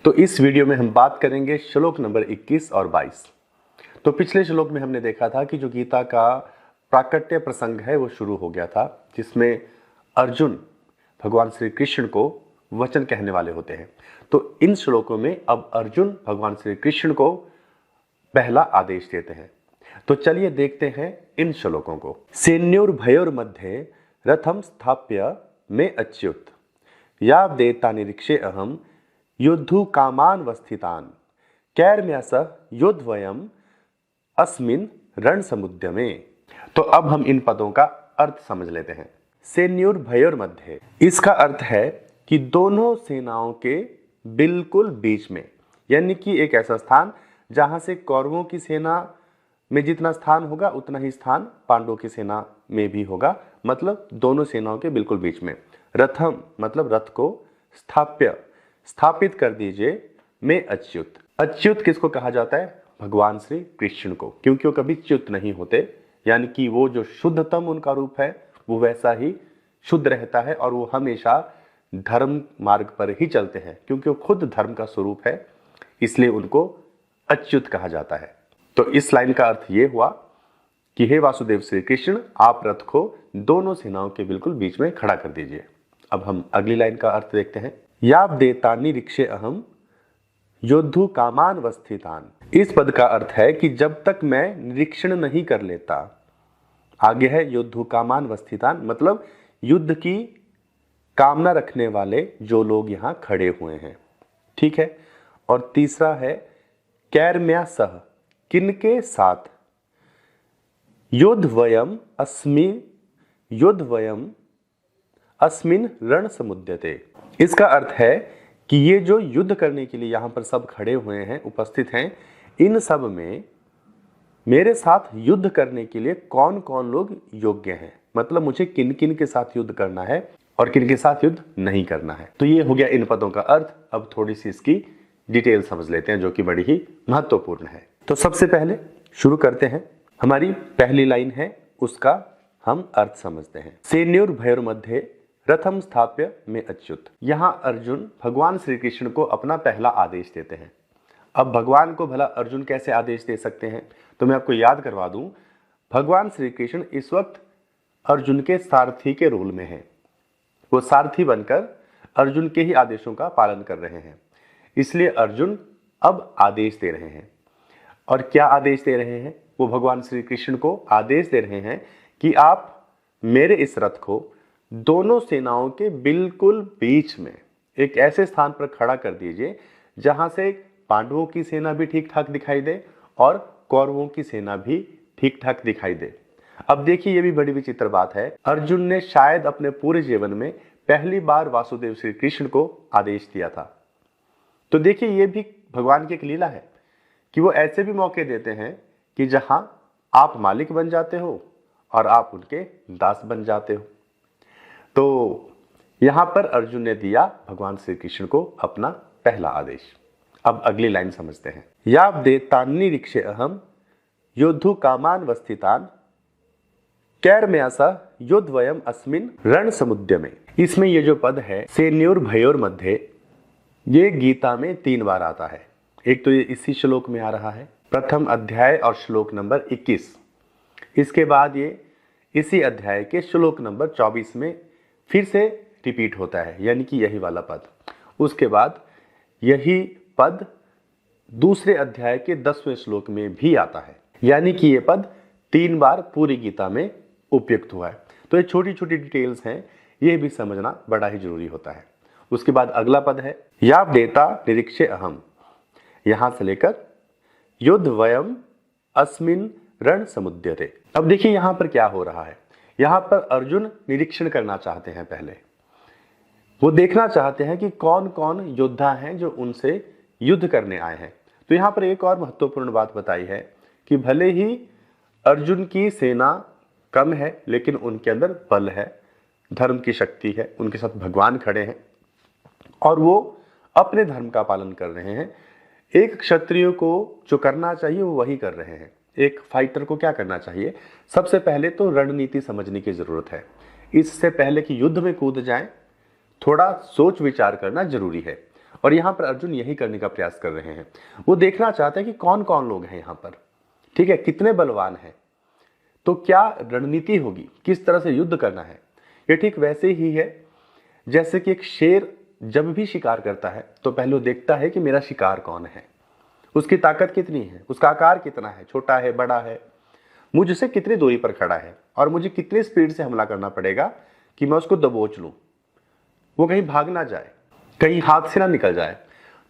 तो इस वीडियो में हम बात करेंगे श्लोक नंबर 21 और 22। तो पिछले श्लोक में हमने देखा था कि जो गीता का प्राकट्य प्रसंग है वो शुरू हो गया था, जिसमें अर्जुन भगवान श्री कृष्ण को वचन कहने वाले होते हैं। तो इन श्लोकों में अब अर्जुन भगवान श्री कृष्ण को पहला आदेश देते हैं। तो चलिए देखते हैं इन श्लोकों को। सैन्योर्भयोर्मध्ये रथम स्थाप्य में अच्युत या देता निरीक्षे अहम युद्धु कामान वस्थितान कैर्म्यस योद्वयम अस्मिन रण समुद्र में। तो अब हम इन पदों का अर्थ समझ लेते हैं। सैन्योर्भयोर मध्य, इसका अर्थ है कि दोनों सेनाओं के बिल्कुल बीच में, यानी कि एक ऐसा स्थान जहां से कौरवों की सेना में जितना स्थान होगा उतना ही स्थान पांडवों की सेना में भी होगा, मतलब दोनों सेनाओं के बिल्कुल बीच में। रथम मतलब रथ को, स्थाप्य स्थापित कर दीजिए, में अच्युत। अच्युत किसको कहा जाता है? भगवान श्री कृष्ण को, क्योंकि वो कभी च्युत नहीं होते, यानी कि वो जो शुद्धतम उनका रूप है वो वैसा ही शुद्ध रहता है और वो हमेशा धर्म मार्ग पर ही चलते हैं, क्योंकि वो खुद धर्म का स्वरूप है, इसलिए उनको अच्युत कहा जाता है। तो इस लाइन का अर्थ ये हुआ कि हे वासुदेव श्री कृष्ण, आप रथ को दोनों सेनाओं के बिल्कुल बीच में खड़ा कर दीजिए। अब हम अगली लाइन का अर्थ देखते हैं। याब देता निरीक्षे अहम योद्धु कामान वस्थितान। इस पद का अर्थ है कि जब तक मैं निरीक्षण नहीं कर लेता, आगे है योद्धु कामान वस्थितान, मतलब युद्ध की कामना रखने वाले जो लोग यहां खड़े हुए हैं, ठीक है। और तीसरा है कैर्म्या सह, किनके साथ, योद्धवयम अस्मिन रण समुद्यते। इसका अर्थ है कि ये जो युद्ध करने के लिए यहां पर सब खड़े हुए हैं, उपस्थित हैं, इन सब में मेरे साथ युद्ध करने के लिए कौन कौन लोग योग्य हैं, मतलब मुझे किन किन के साथ युद्ध करना है और किन के साथ युद्ध नहीं करना है। तो ये हो गया इन पदों का अर्थ। अब थोड़ी सी इसकी डिटेल समझ लेते हैं, जो कि बड़ी ही महत्वपूर्ण है। तो सबसे पहले शुरू करते हैं, हमारी पहली लाइन है उसका हम अर्थ समझते हैं। सैन्योर्भयोर मध्य रथम स्थाप्य में अच्युत। यहां अर्जुन भगवान श्री कृष्ण को अपना पहला आदेश देते हैं। अब भगवान को भला अर्जुन कैसे आदेश दे सकते हैं, तो मैं आपको याद करवा दूं, भगवान श्री कृष्ण इस वक्त अर्जुन के सारथी के रोल में हैं। वो सारथी बनकर अर्जुन के ही आदेशों का पालन कर रहे हैं, इसलिए अर्जुन अब आदेश दे रहे हैं। और क्या आदेश दे रहे हैं? वो भगवान श्री कृष्ण को आदेश दे रहे हैं कि आप मेरे इस रथ को दोनों सेनाओं के बिल्कुल बीच में एक ऐसे स्थान पर खड़ा कर दीजिए जहां से पांडवों की सेना भी ठीक ठाक दिखाई दे और कौरवों की सेना भी ठीक ठाक दिखाई दे। अब देखिए, ये भी बड़ी विचित्र बात है, अर्जुन ने शायद अपने पूरे जीवन में पहली बार वासुदेव श्री कृष्ण को आदेश दिया था। तो देखिए, ये भी भगवान की एक लीला है कि वो ऐसे भी मौके देते हैं कि जहां आप मालिक बन जाते हो और आप उनके दास बन जाते हो। तो यहां पर अर्जुन ने दिया भगवान श्री कृष्ण को अपना पहला आदेश। अब अगली लाइन समझते हैं। याब देतान्नि रिक्षे अहम योद्धु कामान वस्थितान कैर्म्यासा योद्धवयम अस्मिन रण समुद्र में। इसमें ये जो पद है सैन्योर्भयोर मध्य, ये गीता में 3 बार आता है। एक तो ये इसी श्लोक में आ रहा है, प्रथम अध्याय और श्लोक नंबर 21। इसके बाद ये इसी अध्याय के श्लोक नंबर 24 में फिर से रिपीट होता है, यानी कि यही वाला पद। उसके बाद यही पद दूसरे अध्याय के 10वें श्लोक में भी आता है, यानी कि ये पद 3 बार पूरी गीता में उपयुक्त हुआ है। तो ये छोटी छोटी डिटेल्स हैं, ये भी समझना बड़ा ही जरूरी होता है। उसके बाद अगला पद है याब देता निरीक्षे अहम, यहां से लेकर योद्धवयम अस्मिन रण समुद्यते। अब देखिए यहां पर क्या हो रहा है। यहां पर अर्जुन निरीक्षण करना चाहते हैं, पहले वो देखना चाहते हैं कि कौन कौन योद्धा हैं जो उनसे युद्ध करने आए हैं। तो यहां पर एक और महत्वपूर्ण बात बताई है कि भले ही अर्जुन की सेना कम है, लेकिन उनके अंदर बल है, धर्म की शक्ति है, उनके साथ भगवान खड़े हैं और वो अपने धर्म का पालन कर रहे हैं। एक क्षत्रिय को जो करना चाहिए वो वही कर रहे हैं। एक फाइटर को क्या करना चाहिए? सबसे पहले तो रणनीति समझने की जरूरत है। इससे पहले कि युद्ध में कूद जाएं, थोड़ा सोच विचार करना जरूरी है। और यहां पर अर्जुन यही करने का प्रयास कर रहे हैं। वो देखना चाहते हैं कि कौन कौन लोग हैं यहां पर, ठीक है, कितने बलवान हैं, तो क्या रणनीति होगी, किस तरह से युद्ध करना है। ये ठीक वैसे ही है जैसे कि एक शेर जब भी शिकार करता है तो पहले वो देखता है कि मेरा शिकार कौन है, उसकी ताकत कितनी है, उसका आकार कितना है, छोटा है, बड़ा है, मुझसे कितनी दूरी पर खड़ा है और मुझे कितनी स्पीड से हमला करना पड़ेगा कि मैं उसको दबोच लूं, वो कहीं भाग ना जाए, कहीं हाथ से ना निकल जाए।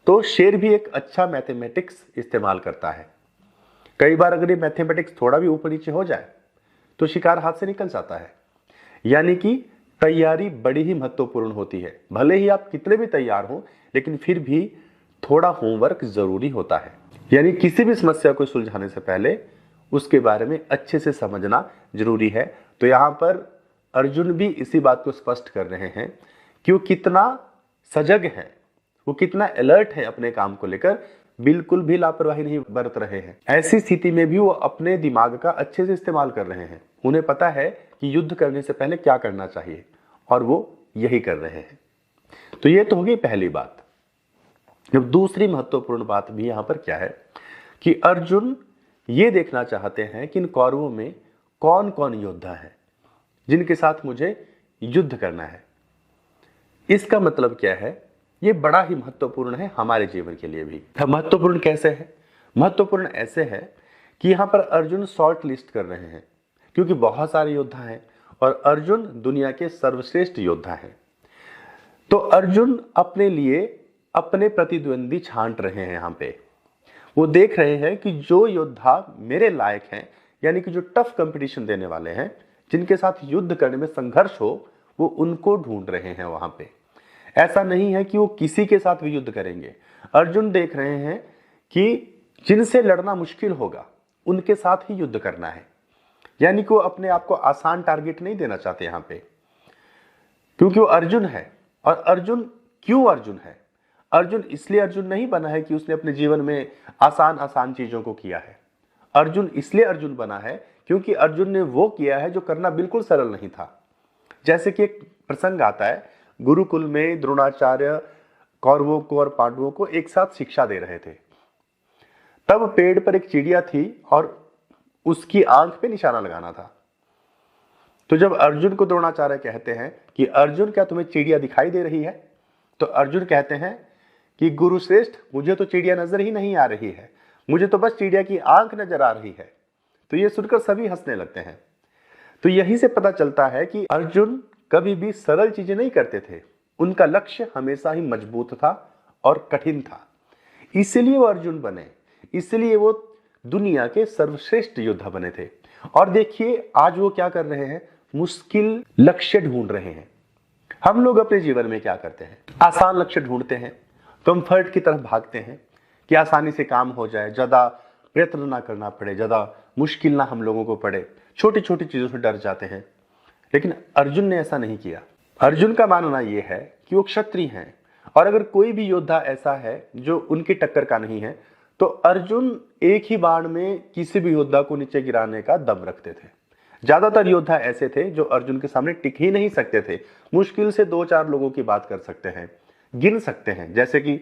तो शेर भी एक अच्छा मैथमेटिक्स इस्तेमाल करता है। कई बार अगर ये मैथमेटिक्स थोड़ा भी ऊपर नीचे हो जाए तो शिकार हाथ से निकल जाता है। यानी कि तैयारी बड़ी ही महत्वपूर्ण होती है। भले ही आप कितने भी तैयार हो, लेकिन फिर भी थोड़ा होमवर्क जरूरी होता है। यानी किसी भी समस्या को सुलझाने से पहले उसके बारे में अच्छे से समझना जरूरी है। तो यहां पर अर्जुन भी इसी बात को स्पष्ट कर रहे हैं कि वो कितना सजग है, वो कितना अलर्ट है अपने काम को लेकर, बिल्कुल भी लापरवाही नहीं बरत रहे हैं। ऐसी स्थिति में भी वो अपने दिमाग का अच्छे से इस्तेमाल कर रहे हैं। उन्हें पता है कि युद्ध करने से पहले क्या करना चाहिए और वो यही कर रहे हैं। तो ये तो होगी पहली बात। जब दूसरी महत्वपूर्ण बात भी यहां पर क्या है कि अर्जुन ये देखना चाहते हैं कि इन कौरवों में कौन कौन योद्धा है जिनके साथ मुझे युद्ध करना है। इसका मतलब क्या है, ये बड़ा ही महत्वपूर्ण है हमारे जीवन के लिए भी। महत्वपूर्ण कैसे है? महत्वपूर्ण ऐसे है कि यहां पर अर्जुन शॉर्ट लिस्ट कर रहे हैं क्योंकि बहुत सारे योद्धा हैं और अर्जुन दुनिया के सर्वश्रेष्ठ योद्धा हैं। तो अर्जुन अपने लिए अपने प्रतिद्वंदी छांट रहे हैं। यहां पे वो देख रहे हैं कि जो योद्धा मेरे लायक हैं, यानी कि जो टफ कंपटीशन देने वाले हैं, जिनके साथ युद्ध करने में संघर्ष हो, वो उनको ढूंढ रहे हैं वहां पे। ऐसा नहीं है कि वो किसी के साथ भी युद्ध करेंगे। अर्जुन देख रहे हैं कि जिनसे लड़ना मुश्किल होगा उनके साथ ही युद्ध करना है। यानी कि वो अपने आप को आसान टारगेट नहीं देना चाहते यहां पे, क्योंकि वो अर्जुन है। और अर्जुन क्यों अर्जुन है? अर्जुन इसलिए अर्जुन नहीं बना है कि उसने अपने जीवन में आसान आसान चीजों को किया है। अर्जुन इसलिए अर्जुन बना है क्योंकि अर्जुन ने वो किया है जो करना बिल्कुल सरल नहीं था। जैसे कि एक प्रसंग आता है, गुरुकुल में द्रोणाचार्य कौरवों को और पांडवों को एक साथ शिक्षा दे रहे थे। तब पेड़ पर एक चिड़िया थी और उसकी आंख पे निशाना लगाना था। तो जब अर्जुन को द्रोणाचार्य कहते हैं कि अर्जुन क्या तुम्हें चिड़िया दिखाई दे रही है, तो अर्जुन कहते हैं कि गुरुश्रेष्ठ, मुझे तो चिड़िया नजर ही नहीं आ रही है, मुझे तो बस चिड़िया की आंख नजर आ रही है। तो ये सुनकर सभी हंसने लगते हैं। तो यहीं से पता चलता है कि अर्जुन कभी भी सरल चीजें नहीं करते थे। उनका लक्ष्य हमेशा ही मजबूत था और कठिन था। इसलिए वो अर्जुन बने, इसलिए वो दुनिया के सर्वश्रेष्ठ योद्धा बने थे। और देखिए आज वो क्या कर रहे हैं, मुश्किल लक्ष्य ढूंढ रहे हैं। हम लोग अपने जीवन में क्या करते हैं, आसान लक्ष्य ढूंढते हैं, कंफर्ट की तरफ भागते हैं कि आसानी से काम हो जाए, ज्यादा प्रयत्न ना करना पड़े, ज्यादा मुश्किल ना हम लोगों को पड़े, छोटी छोटी चीजों से डर जाते हैं। लेकिन अर्जुन ने ऐसा नहीं किया। अर्जुन का मानना यह है कि वो क्षत्रिय हैं और अगर कोई भी योद्धा ऐसा है जो उनकी टक्कर का नहीं है, तो अर्जुन एक ही बाण में किसी भी योद्धा को नीचे गिराने का दम रखते थे। ज्यादातर योद्धा ऐसे थे जो अर्जुन के सामने टिक ही नहीं सकते थे। मुश्किल से 2-4 लोगों की बात कर सकते हैं, गिन सकते हैं, जैसे कि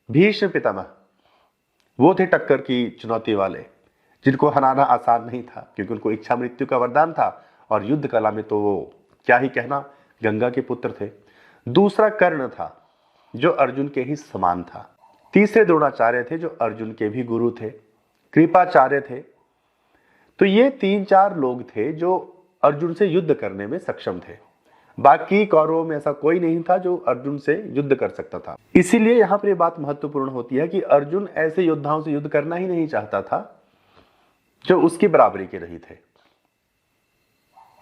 भीष्म पितामह, वो थे टक्कर की चुनौती वाले, जिनको हराना आसान नहीं था क्योंकि उनको इच्छा मृत्यु का वरदान था और युद्ध कला में तो वो क्या ही कहना, गंगा के पुत्र थे। दूसरा कर्ण था जो अर्जुन के ही समान था। तीसरे द्रोणाचार्य थे जो अर्जुन के भी गुरु थे। कृपाचार्य थे। तो ये 3-4 लोग थे जो अर्जुन से युद्ध करने में सक्षम थे। बाकी कौरवों में ऐसा कोई नहीं था जो अर्जुन से युद्ध कर सकता था। इसीलिए यहां पर यह बात महत्वपूर्ण होती है कि अर्जुन ऐसे योद्धाओं से युद्ध करना ही नहीं चाहता था जो उसकी बराबरी के नहीं थे,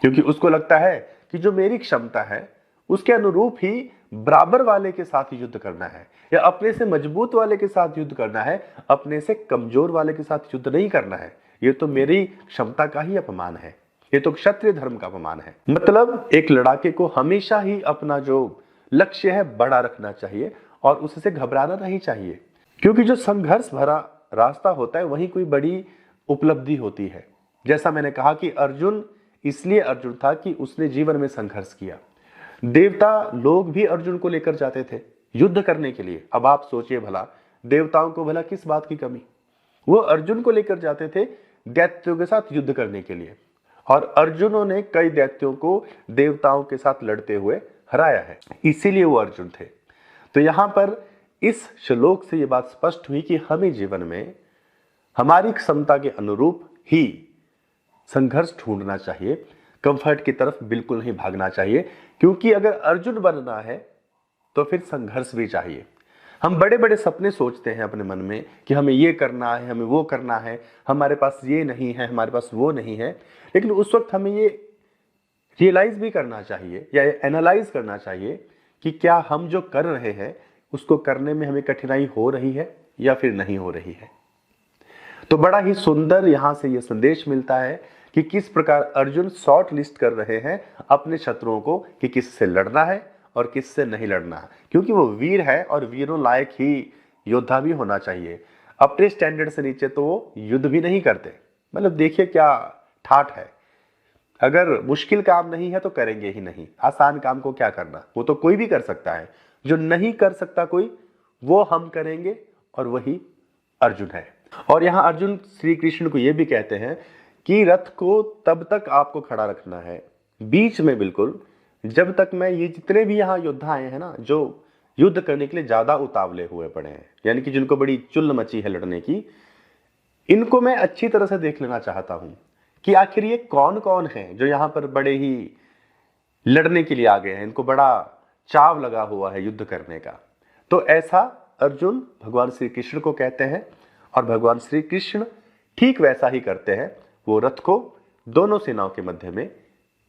क्योंकि उसको लगता है कि जो मेरी क्षमता है उसके अनुरूप ही बराबर वाले के साथ युद्ध करना है, या अपने से मजबूत वाले के साथ युद्ध करना है, अपने से कमजोर वाले के साथ युद्ध नहीं करना है। ये तो मेरी क्षमता का ही अपमान है, ये तो क्षत्रिय धर्म का अपमान है। मतलब एक लड़ाके को हमेशा ही अपना जो लक्ष्य है बड़ा रखना चाहिए और उससे घबराना नहीं चाहिए, क्योंकि जो संघर्ष भरा रास्ता होता है वही कोई बड़ी उपलब्धि होती है। जैसा मैंने कहा कि अर्जुन इसलिए अर्जुन था कि उसने जीवन में संघर्ष किया। देवता लोग भी अर्जुन को लेकर जाते थे युद्ध करने के लिए। अब आप सोचिए भला, देवताओं को भला किस बात की कमी, वो अर्जुन को लेकर जाते थे दैत्यों के साथ युद्ध करने के लिए, और अर्जुनों ने कई दैत्यों को देवताओं के साथ लड़ते हुए हराया है, इसीलिए वो अर्जुन थे। तो यहां पर इस श्लोक से ये बात स्पष्ट हुई कि हमें जीवन में हमारी क्षमता के अनुरूप ही संघर्ष ढूंढना चाहिए, कंफर्ट की तरफ बिल्कुल नहीं भागना चाहिए, क्योंकि अगर अर्जुन बनना है तो फिर संघर्ष भी चाहिए। हम बड़े बड़े सपने सोचते हैं अपने मन में कि हमें ये करना है, हमें वो करना है, हमारे पास ये नहीं है, हमारे पास वो नहीं है, लेकिन उस वक्त हमें ये रियलाइज भी करना चाहिए या एनालाइज करना चाहिए कि क्या हम जो कर रहे हैं उसको करने में हमें कठिनाई हो रही है या फिर नहीं हो रही है। तो बड़ा ही सुंदर यहां से यह संदेश मिलता है कि किस प्रकार अर्जुन शॉर्ट लिस्ट कर रहे हैं अपने शत्रुओं को कि किससे लड़ना है और किससे नहीं लड़ना है, क्योंकि वो वीर है और वीरों लायक ही योद्धा भी होना चाहिए। अपने स्टैंडर्ड से नीचे तो वो युद्ध भी नहीं करते। मतलब देखिए क्या ठाठ है, अगर मुश्किल काम नहीं है तो करेंगे ही नहीं, आसान काम को क्या करना, वो तो कोई भी कर सकता है, जो नहीं कर सकता कोई वो हम करेंगे, और वही अर्जुन है। और यहां अर्जुन श्री कृष्ण को यह भी कहते हैं कि रथ को तब तक आपको खड़ा रखना है बीच में बिल्कुल, जब तक मैं ये जितने भी यहां योद्धा आए हैं ना, जो युद्ध करने के लिए ज्यादा उतावले हुए पड़े हैं, यानी कि जिनको बड़ी चुल मची है लड़ने की, इनको मैं अच्छी तरह से देख लेना चाहता हूं कि आखिर ये कौन कौन है जो यहां पर बड़े ही लड़ने के लिए आ गए हैं, इनको बड़ा चाव लगा हुआ है युद्ध करने का। तो ऐसा अर्जुन भगवान श्री कृष्ण को कहते हैं, और भगवान श्री कृष्ण ठीक वैसा ही करते हैं, वो रथ को दोनों सेनाओं के मध्य में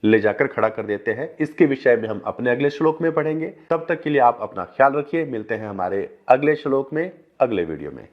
ले जाकर खड़ा कर देते हैं। इसके विषय में हम अपने अगले श्लोक में पढ़ेंगे। तब तक के लिए आप अपना ख्याल रखिए, मिलते हैं हमारे अगले श्लोक में, अगले वीडियो में।